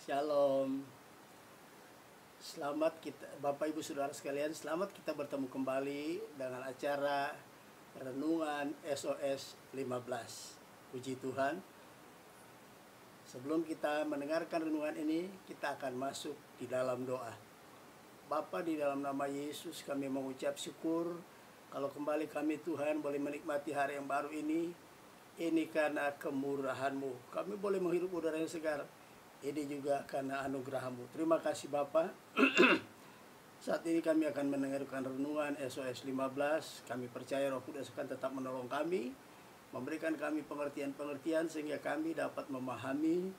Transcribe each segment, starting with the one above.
Shalom. Selamat kita Bapak Ibu Saudara sekalian, selamat kita bertemu kembali dengan acara renungan SOS 15. Puji Tuhan. Sebelum kita mendengarkan renungan ini, kita akan masuk di dalam doa. Bapa, di dalam nama Yesus kami mengucap syukur kalau kembali kami Tuhan boleh menikmati hari yang baru ini. Ini karena kemurahan-Mu. Kami boleh menghirup udara yang segar. Ini juga karena anugerah-Mu. Terima kasih Bapa. Saat ini kami akan mendengarkan renungan SOS 15. Kami percaya Roh Kudus akan tetap menolong kami, memberikan kami pengertian-pengertian sehingga kami dapat memahami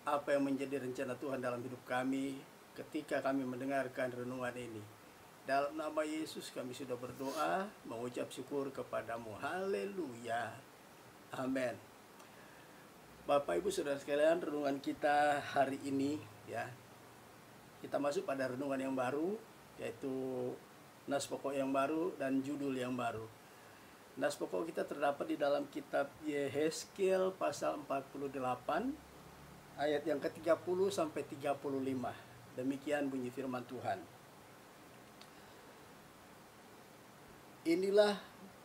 apa yang menjadi rencana Tuhan dalam hidup kami ketika kami mendengarkan renungan ini. Dalam nama Yesus kami sudah berdoa, mengucap syukur kepadamu. Haleluya. Amin. Bapak Ibu Saudara sekalian, renungan kita hari ini ya. Kita masuk pada renungan yang baru, yaitu nas pokok yang baru dan judul yang baru. Nas pokok kita terdapat di dalam kitab Yehezkiel pasal 48 ayat yang ke-30 sampai 35. Demikian bunyi firman Tuhan. Inilah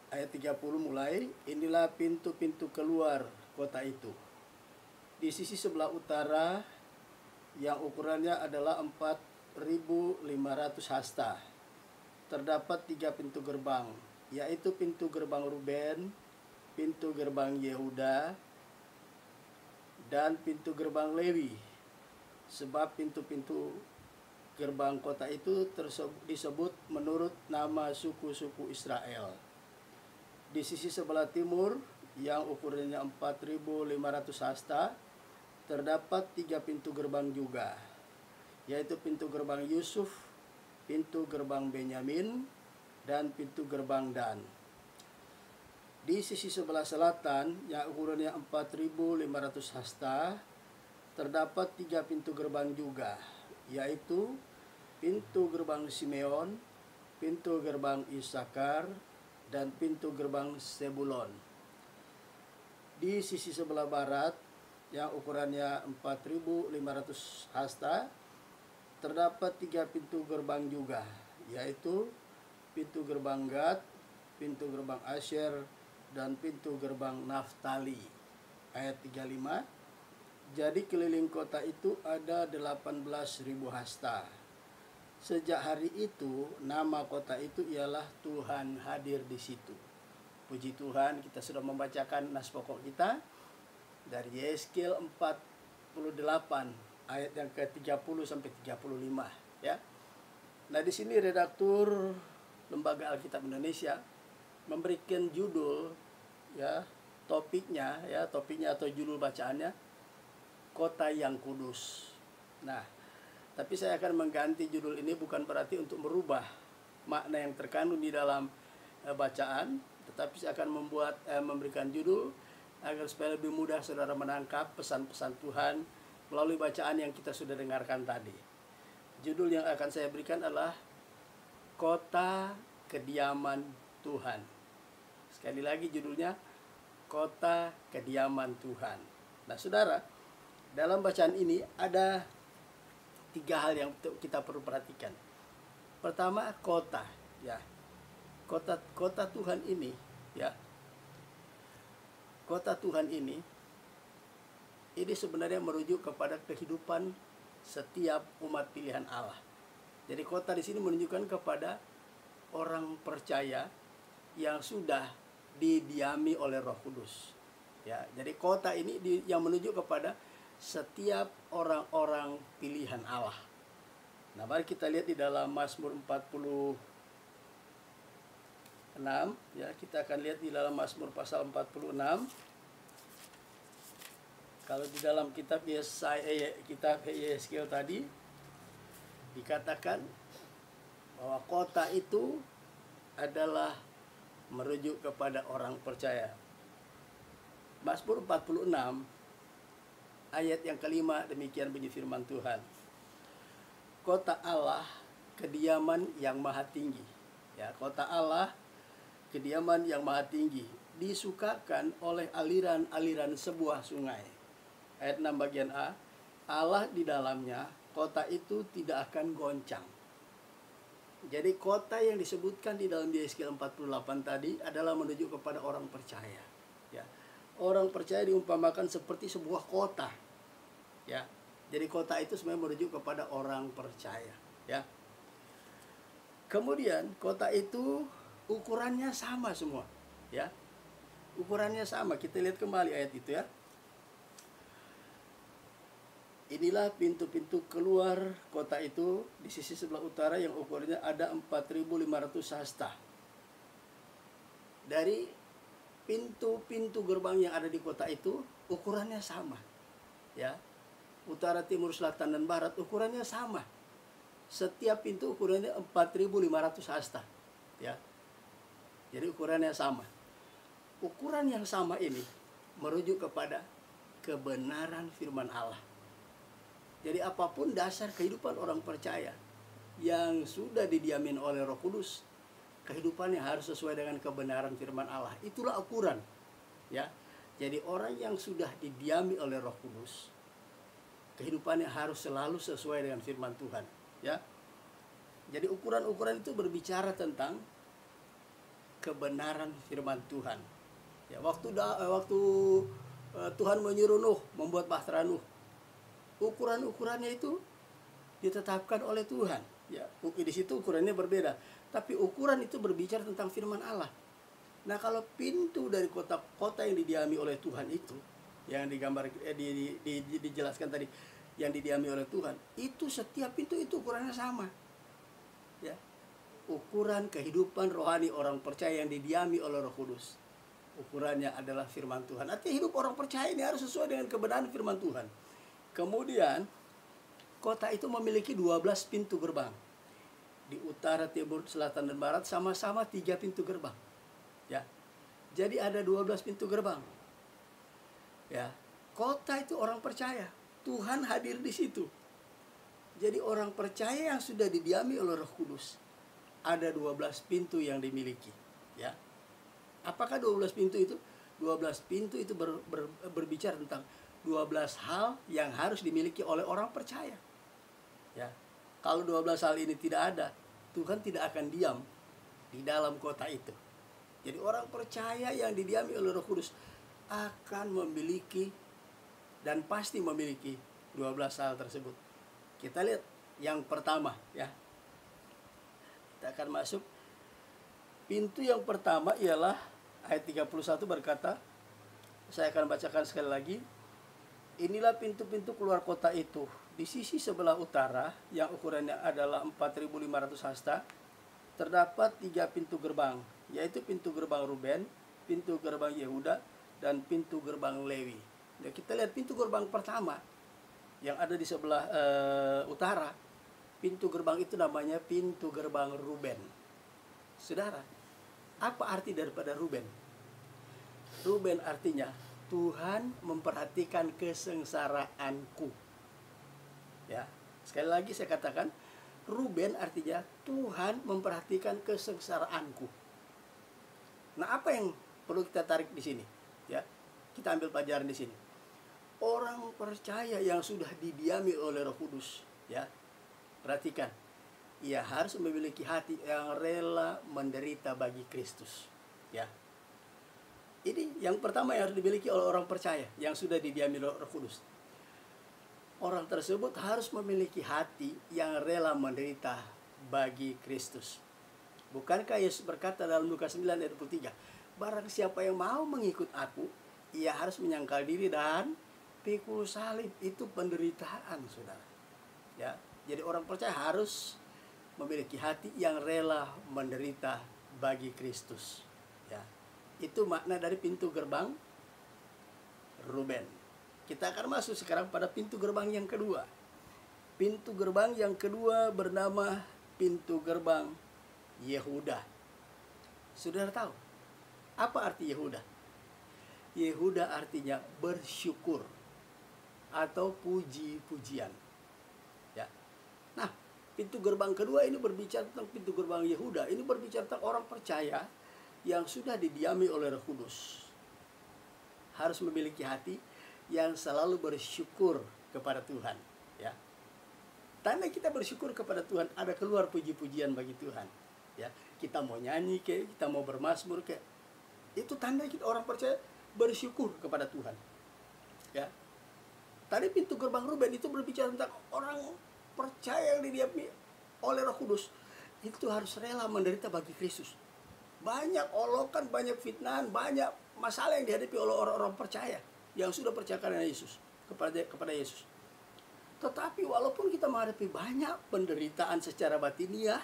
ayat 30 mulai, inilah pintu-pintu keluar kota itu. Di sisi sebelah utara yang ukurannya adalah 4.500 hasta. Terdapat 3 pintu gerbang, yaitu pintu gerbang Ruben, pintu gerbang Yehuda, dan pintu gerbang Lewi. Sebab pintu-pintu gerbang kota itu disebut menurut nama suku-suku Israel. Di sisi sebelah timur yang ukurannya 4.500 hasta, terdapat 3 pintu gerbang juga, yaitu pintu gerbang Yusuf, pintu gerbang Benyamin, dan pintu gerbang Dan. Di sisi sebelah selatan yang ukurannya 4.500 hasta, terdapat 3 pintu gerbang juga, yaitu pintu gerbang Simeon, pintu gerbang Isakar, dan pintu gerbang Sebulon. Di sisi sebelah barat yang ukurannya 4.500 hasta, terdapat 3 pintu gerbang juga, yaitu pintu gerbang Gad, pintu gerbang Asher, dan pintu gerbang Naftali. Ayat 35. Jadi keliling kota itu ada 18.000 hasta. Sejak hari itu nama kota itu ialah Tuhan hadir di situ. Puji Tuhan, kita sudah membacakan nas pokok kita dari Yehezkiel 48 ayat yang ke-30 sampai 35 ya. Nah, di sini redaktur Lembaga Alkitab Indonesia memberikan judul ya, topiknya atau judul bacaannya Kota yang Kudus. Nah, tapi saya akan mengganti judul ini bukan berarti untuk merubah makna yang terkandung di dalam bacaan, tetapi saya akan memberikan judul agar supaya lebih mudah saudara menangkap pesan-pesan Tuhan melalui bacaan yang kita sudah dengarkan tadi. Judul yang akan saya berikan adalah Kota Kediaman Tuhan. Sekali lagi judulnya Kota Kediaman Tuhan. Nah saudara, dalam bacaan ini ada 3 hal yang kita perlu perhatikan. Pertama, kota ya. Kota Tuhan ini ya. Kota Tuhan ini sebenarnya merujuk kepada kehidupan setiap umat pilihan Allah. Jadi kota di sini menunjukkan kepada orang percaya yang sudah didiami oleh Roh Kudus. Ya, jadi kota ini yang menunjuk kepada setiap orang-orang pilihan Allah. Nah, mari kita lihat di dalam Mazmur 46 ya, kita akan lihat di dalam Mazmur pasal 46. Kalau di dalam kitab Yehezkiel tadi dikatakan bahwa kota itu adalah merujuk kepada orang percaya. Mazmur 46 ayat yang kelima, demikian bunyi firman Tuhan. Kota Allah, kediaman yang maha tinggi. Ya, kota Allah, kediaman yang maha tinggi, disukakan oleh aliran-aliran sebuah sungai. Ayat 6 bagian A. Allah di dalamnya, kota itu tidak akan goncang. Jadi kota yang disebutkan di dalam Yeskiel 48 tadi adalah menuju kepada orang percaya. Ya. Orang percaya diumpamakan seperti sebuah kota. Ya. Jadi kota itu sebenarnya menuju kepada orang percaya. Ya. Kemudian kota itu ukurannya sama semua. Ya. Ukurannya sama. Kita lihat kembali ayat itu ya. Inilah pintu-pintu keluar kota itu di sisi sebelah utara yang ukurannya ada 4.500 hasta. Dari pintu-pintu gerbang yang ada di kota itu ukurannya sama. Ya. Utara, timur, selatan, dan barat ukurannya sama. Setiap pintu ukurannya 4.500 hasta. Ya. Jadi ukurannya sama. Ukuran yang sama ini merujuk kepada kebenaran firman Allah. Jadi apapun dasar kehidupan orang percaya yang sudah didiamin oleh Roh Kudus, kehidupannya harus sesuai dengan kebenaran firman Allah. Itulah ukuran. Ya. Jadi orang yang sudah didiami oleh Roh Kudus, kehidupannya harus selalu sesuai dengan firman Tuhan. Ya. Jadi ukuran-ukuran itu berbicara tentang kebenaran firman Tuhan. Ya, waktu Tuhan menyuruh Nuh membuat bahtera Nuh, ukuran-ukurannya itu ditetapkan oleh Tuhan. Ya, di situ ukurannya berbeda, tapi ukuran itu berbicara tentang firman Allah. Nah, kalau pintu dari kota yang didiami oleh Tuhan itu, yang digambar dijelaskan tadi, yang didiami oleh Tuhan, itu setiap pintu itu ukurannya sama. Ya, ukuran kehidupan rohani orang percaya yang didiami oleh Roh Kudus, ukurannya adalah firman Tuhan. Artinya hidup orang percaya ini harus sesuai dengan kebenaran firman Tuhan. Kemudian kota itu memiliki 12 pintu gerbang. Di utara, timur, selatan, dan barat sama-sama 3 pintu gerbang. Ya. Jadi ada 12 pintu gerbang. Ya. Kota itu orang percaya. Tuhan hadir di situ. Jadi orang percaya yang sudah didiami oleh Roh Kudus, ada 12 pintu yang dimiliki. Ya. Apakah 12 pintu itu? 12 pintu itu berbicara tentang 12 hal yang harus dimiliki oleh orang percaya. Ya. Kalau 12 hal ini tidak ada, Tuhan tidak akan diam di dalam kota itu. Jadi orang percaya yang didiami oleh Roh Kudus akan memiliki dan pasti memiliki 12 hal tersebut. Kita lihat yang pertama ya. Kita akan masuk. Pintu yang pertama ialah ayat 31 berkata, saya akan bacakan sekali lagi. Inilah pintu-pintu keluar kota itu. Di sisi sebelah utara yang ukurannya adalah 4.500 hasta, terdapat 3 pintu gerbang, yaitu pintu gerbang Ruben, pintu gerbang Yehuda, dan pintu gerbang Lewi. Nah, kita lihat pintu gerbang pertama yang ada di sebelah utara. Pintu gerbang itu namanya pintu gerbang Ruben. Saudara, apa arti daripada Ruben? Ruben artinya Tuhan memperhatikan kesengsaraanku. Ya, sekali lagi saya katakan, Ruben artinya Tuhan memperhatikan kesengsaraanku. Nah, apa yang perlu kita tarik di sini? Ya, kita ambil pelajaran di sini. Orang percaya yang sudah didiami oleh Roh Kudus, ya, perhatikan, ia harus memiliki hati yang rela menderita bagi Kristus. Ya. Ini yang pertama yang harus dimiliki oleh orang percaya yang sudah didiami Roh Kudus. Orang tersebut harus memiliki hati yang rela menderita bagi Kristus. Bukankah Yesus berkata dalam Lukas 9 ayat 23, barang siapa yang mau mengikut aku, ia harus menyangkal diri dan pikul salib. Itu penderitaan, saudara. Ya, jadi orang percaya harus memiliki hati yang rela menderita bagi Kristus. Ya. Itu makna dari pintu gerbang Ruben. Kita akan masuk sekarang pada pintu gerbang yang kedua. Pintu gerbang yang kedua bernama pintu gerbang Yehuda. Saudara tahu apa arti Yehuda? Yehuda artinya bersyukur atau puji-pujian. Ya. Nah, pintu gerbang kedua ini berbicara tentang pintu gerbang Yehuda. Ini berbicara tentang orang percaya yang sudah didiami oleh Roh Kudus. Harus memiliki hati yang selalu bersyukur kepada Tuhan, ya. Tanda kita bersyukur kepada Tuhan, ada keluar puji-pujian bagi Tuhan, ya. Kita mau nyanyi ke, kita mau bermazmur ke, itu tanda kita orang percaya bersyukur kepada Tuhan, ya. Tadi pintu gerbang Ruben itu berbicara tentang orang percaya yang didiami oleh Roh Kudus itu harus rela menderita bagi Kristus. Banyak olokan, banyak fitnahan, banyak masalah yang dihadapi oleh orang-orang percaya yang sudah percaya kepada Yesus, kepada Yesus. Tetapi walaupun kita menghadapi banyak penderitaan secara batiniah,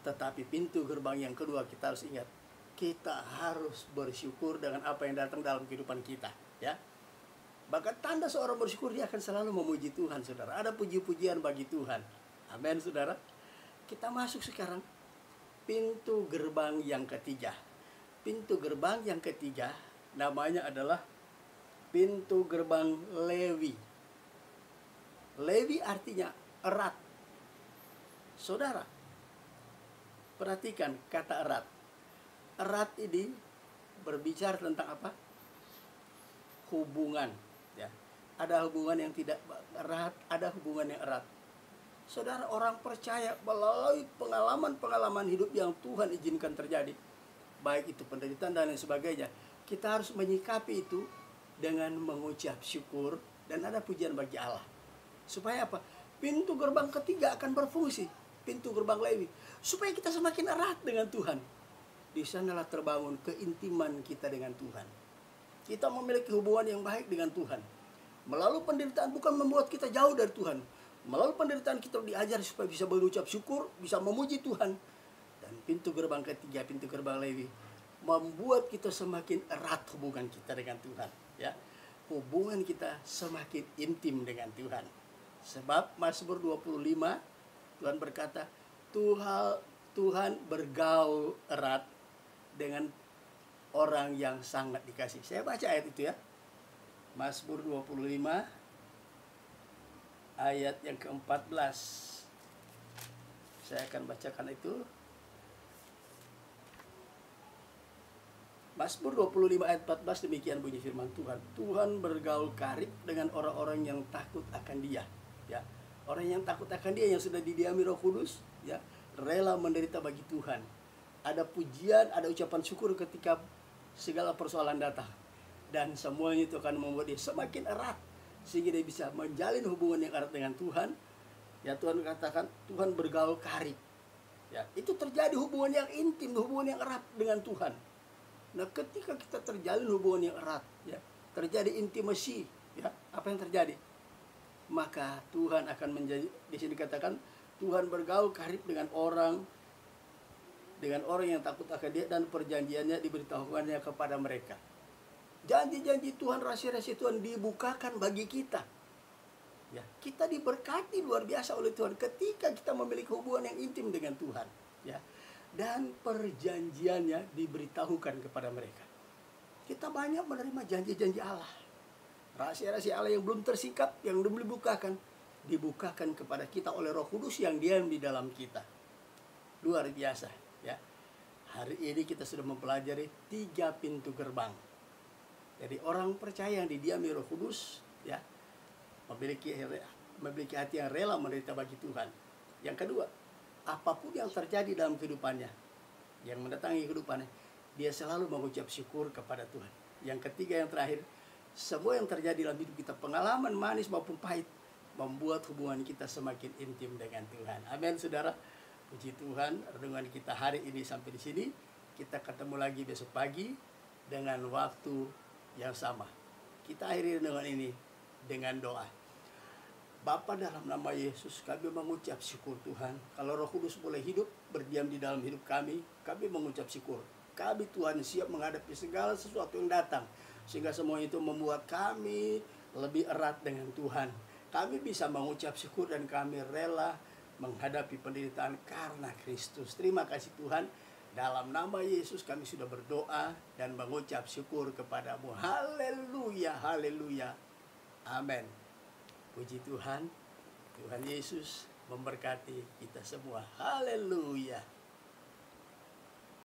tetapi pintu gerbang yang kedua kita harus ingat, kita harus bersyukur dengan apa yang datang dalam kehidupan kita, ya. Bahkan tanda seorang bersyukur, dia akan selalu memuji Tuhan, saudara. Ada puji-pujian bagi Tuhan. Amin, saudara. Kita masuk sekarang pintu gerbang yang ketiga. Pintu gerbang yang ketiga namanya adalah pintu gerbang Lewi. Lewi artinya erat. Saudara, perhatikan kata erat. Erat ini berbicara tentang apa? Hubungan, ya. Ada hubungan yang tidak erat, ada hubungan yang erat. Saudara, orang percaya melalui pengalaman-pengalaman hidup yang Tuhan izinkan terjadi, baik itu penderitaan dan lain sebagainya, kita harus menyikapi itu dengan mengucap syukur dan ada pujian bagi Allah. Supaya apa? Pintu gerbang ketiga akan berfungsi, pintu gerbang Lewi, supaya kita semakin erat dengan Tuhan. Di sanalah terbangun keintiman kita dengan Tuhan. Kita memiliki hubungan yang baik dengan Tuhan. Melalui penderitaan bukan membuat kita jauh dari Tuhan. Melalui penderitaan kita diajar supaya bisa mengucap syukur, bisa memuji Tuhan. Dan pintu gerbang ketiga, pintu gerbang Lewi, membuat kita semakin erat hubungan kita dengan Tuhan, ya. Hubungan kita semakin intim dengan Tuhan. Sebab Mazmur 25, Tuhan berkata, Tuhan bergaul erat dengan orang yang sangat dikasih. Saya baca ayat itu, ya. Mazmur 25 ayat yang ke-14. Saya akan bacakan itu. Mazmur 25 ayat 14, demikian bunyi firman Tuhan. Tuhan bergaul karib dengan orang-orang yang takut akan Dia, ya. Orang yang takut akan Dia, yang sudah didiami Roh Kudus, ya, rela menderita bagi Tuhan. Ada pujian, ada ucapan syukur ketika segala persoalan datang. Dan semuanya itu akan membuat dia semakin erat, sehingga dia bisa menjalin hubungan yang erat dengan Tuhan. Ya, Tuhan katakan Tuhan bergaul karib, ya. Itu terjadi hubungan yang intim, hubungan yang erat dengan Tuhan. Nah, ketika kita terjalin hubungan yang erat, ya, terjadi intimasi, ya, apa yang terjadi? Maka Tuhan akan menjadi, di sini dikatakan Tuhan bergaul karib dengan orang yang takut akan Dia, dan perjanjiannya diberitahukannya kepada mereka. Janji-janji Tuhan, rahasia-rahasia Tuhan dibukakan bagi kita. Ya, kita diberkati luar biasa oleh Tuhan ketika kita memiliki hubungan yang intim dengan Tuhan, ya. Dan perjanjiannya diberitahukan kepada mereka. Kita banyak menerima janji-janji Allah. Rahasia-rahasia Allah yang belum tersingkap, yang belum dibukakan kepada kita oleh Roh Kudus yang diam di dalam kita. Luar biasa, ya. Hari ini kita sudah mempelajari 3 pintu gerbang. Jadi orang percaya yang didiami Roh Kudus, ya, memiliki hati yang rela menderita bagi Tuhan. Yang kedua, apapun yang terjadi dalam kehidupannya, yang mendatangi kehidupannya, dia selalu mengucap syukur kepada Tuhan. Yang ketiga, yang terakhir, semua yang terjadi dalam hidup kita, pengalaman manis maupun pahit, membuat hubungan kita semakin intim dengan Tuhan. Amin, saudara. Puji Tuhan, renungan kita hari ini sampai di sini. Kita ketemu lagi besok pagi dengan waktu yang sama. Kita akhiri renungan ini dengan doa. Bapa, dalam nama Yesus, kami mengucap syukur Tuhan. Kalau Roh Kudus boleh hidup, berdiam di dalam hidup kami mengucap syukur. Kami, Tuhan, siap menghadapi segala sesuatu yang datang, sehingga semua itu membuat kami lebih erat dengan Tuhan. Kami bisa mengucap syukur dan kami rela menghadapi penderitaan karena Kristus. Terima kasih Tuhan. Dalam nama Yesus kami sudah berdoa dan mengucap syukur kepadamu. Haleluya, haleluya. Amin. Puji Tuhan. Tuhan Yesus memberkati kita semua. Haleluya.